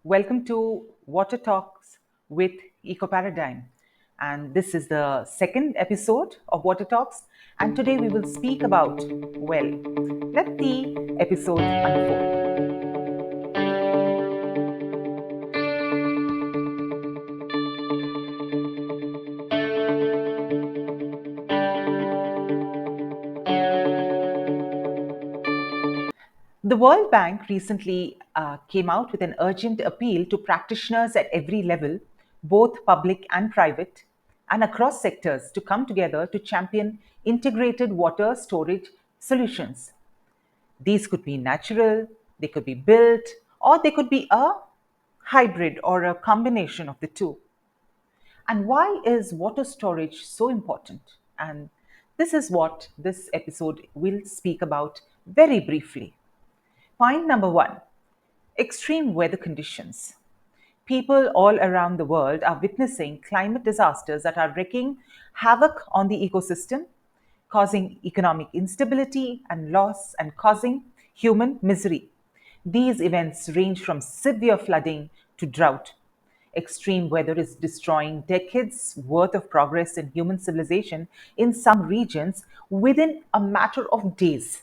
Welcome to Water Talks with Eco Paradigm. And this is the second episode of Water Talks. And today we will speak about, well, let the episode unfold. The World Bank recently came out with an urgent appeal to practitioners at every level, both public and private, and across sectors to come together to champion integrated water storage solutions. These could be natural, they could be built, or they could be a hybrid or a combination of the two. And why is water storage so important? And this is what this episode will speak about very briefly. Point number one: extreme weather conditions. People all around the world are witnessing climate disasters that are wreaking havoc on the ecosystem, causing economic instability and loss, and causing human misery. These events range from severe flooding to drought. Extreme weather is destroying decades worth of progress in human civilization in some regions within a matter of days.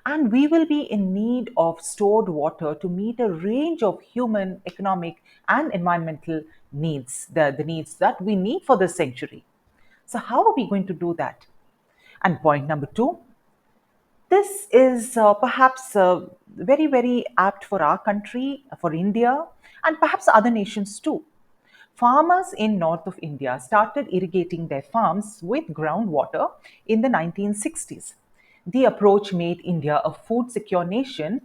And we will be in need of stored water to meet a range of human, economic, and environmental needs, the needs that we need for this century. So, how are we going to do that? And point number two: this is perhaps very apt for our country, for India, and perhaps other nations too. Farmers in north of India started irrigating their farms with groundwater in the 1960s. The approach made India a food secure nation,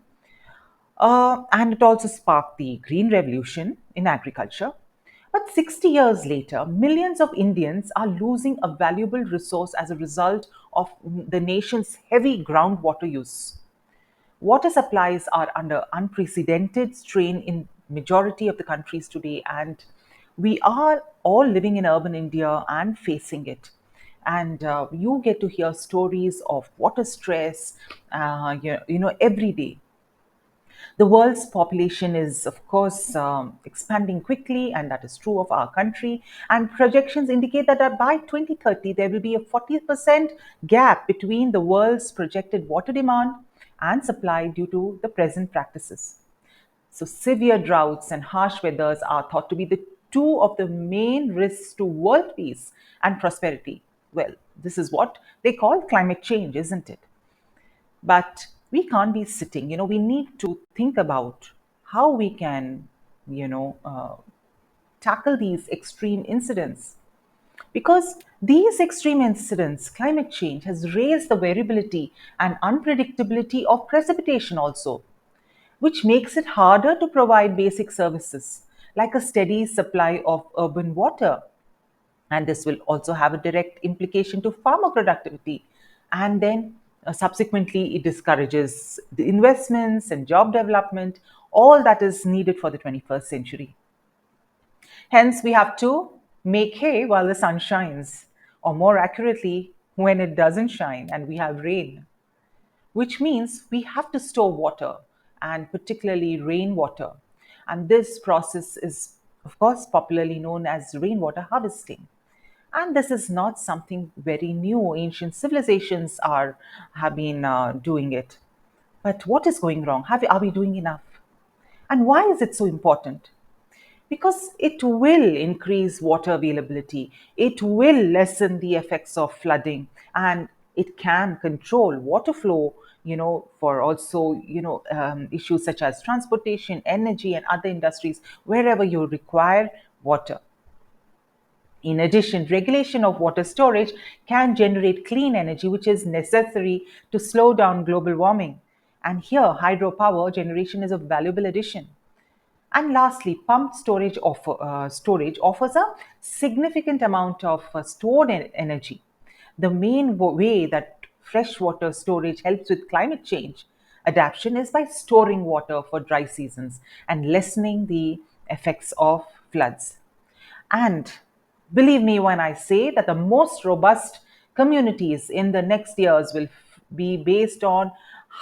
and it also sparked the Green Revolution in agriculture. But 60 years later, millions of Indians are losing a valuable resource as a result of the nation's heavy groundwater use. Water supplies are under unprecedented strain in majority of the countries today, and we are all living in urban India and facing it. And you get to hear stories of water stress, every day. The world's population is, of course, expanding quickly, and that is true of our country. And projections indicate that by 2030, there will be a 40% gap between the world's projected water demand and supply due to the present practices. So, severe droughts and harsh weathers are thought to be the two of the main risks to world peace and prosperity. Well, this is what they call climate change, isn't it? But we can't be sitting. We need to think about how we can, you know, uh, tackle these extreme incidents. Because these extreme incidents, climate change has raised the variability and unpredictability of precipitation also, which makes it harder to provide basic services like a steady supply of urban water. And this will also have a direct implication to farmer productivity. And then subsequently, it discourages the investments and job development, all that is needed for the 21st century. Hence, we have to make hay while the sun shines, or more accurately, when it doesn't shine and we have rain, which means we have to store water, and particularly rainwater. And this process is, of course, popularly known as rainwater harvesting. And this is not something very new. Ancient civilizations have been doing it. But what is going wrong? Are we doing enough? And why is it so important? Because it will increase water availability, it will lessen the effects of flooding, and it can control water flow, for also, issues such as transportation, energy, and other industries wherever you require water. In addition, regulation of water storage can generate clean energy, which is necessary to slow down global warming. And here, hydropower generation is a valuable addition. And lastly, pumped storage offers a significant amount of stored energy. The main way that freshwater storage helps with climate change adaptation is by storing water for dry seasons and lessening the effects of floods. And believe me when I say that the most robust communities in the next years will be based on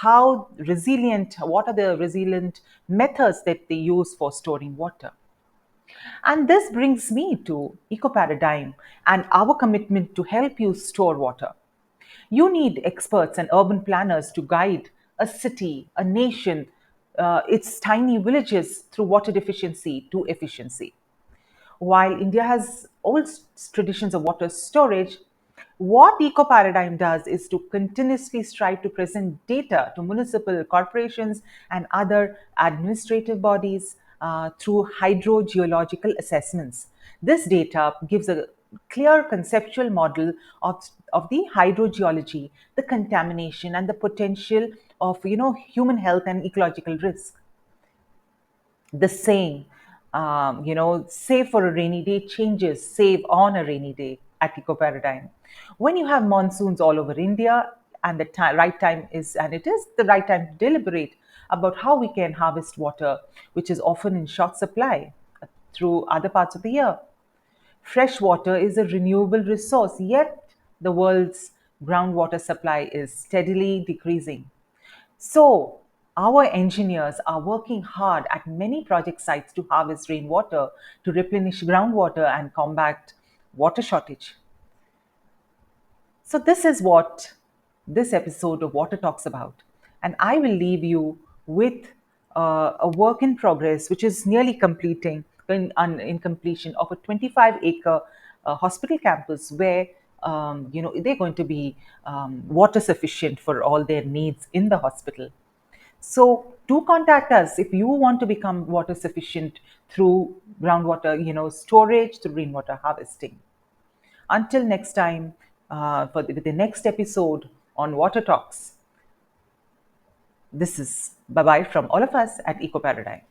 how resilient, what are the resilient methods that they use for storing water. And this brings me to Eco Paradigm and our commitment to help you store water. You need experts and urban planners to guide a city, a nation, its tiny villages through water deficiency to efficiency. While India has old traditions of water storage, what Eco Paradigm does is to continuously strive to present data to municipal corporations and other administrative bodies through hydrogeological assessments. This data gives a clear conceptual model of the hydrogeology, the contamination, and the potential of human health and ecological risk. The saying, save for a rainy day changes, save on a rainy day at Eco Paradigm. When you have monsoons all over India, and the right time is, and it is the right time to deliberate about how we can harvest water, which is often in short supply through other parts of the year. Fresh water is a renewable resource, yet the world's groundwater supply is steadily decreasing. So, our engineers are working hard at many project sites to harvest rainwater, to replenish groundwater, and combat water shortage. So, this is what this episode of Water Talks about. And I will leave you with a work in progress, which is nearly completing, in completion of a 25-acre hospital campus where they're going to be water sufficient for all their needs in the hospital. So do contact us if you want to become water sufficient through groundwater, storage, through rainwater harvesting. Until next time, with the next episode on Water Talks, this is bye bye from all of us at Eco Paradigm.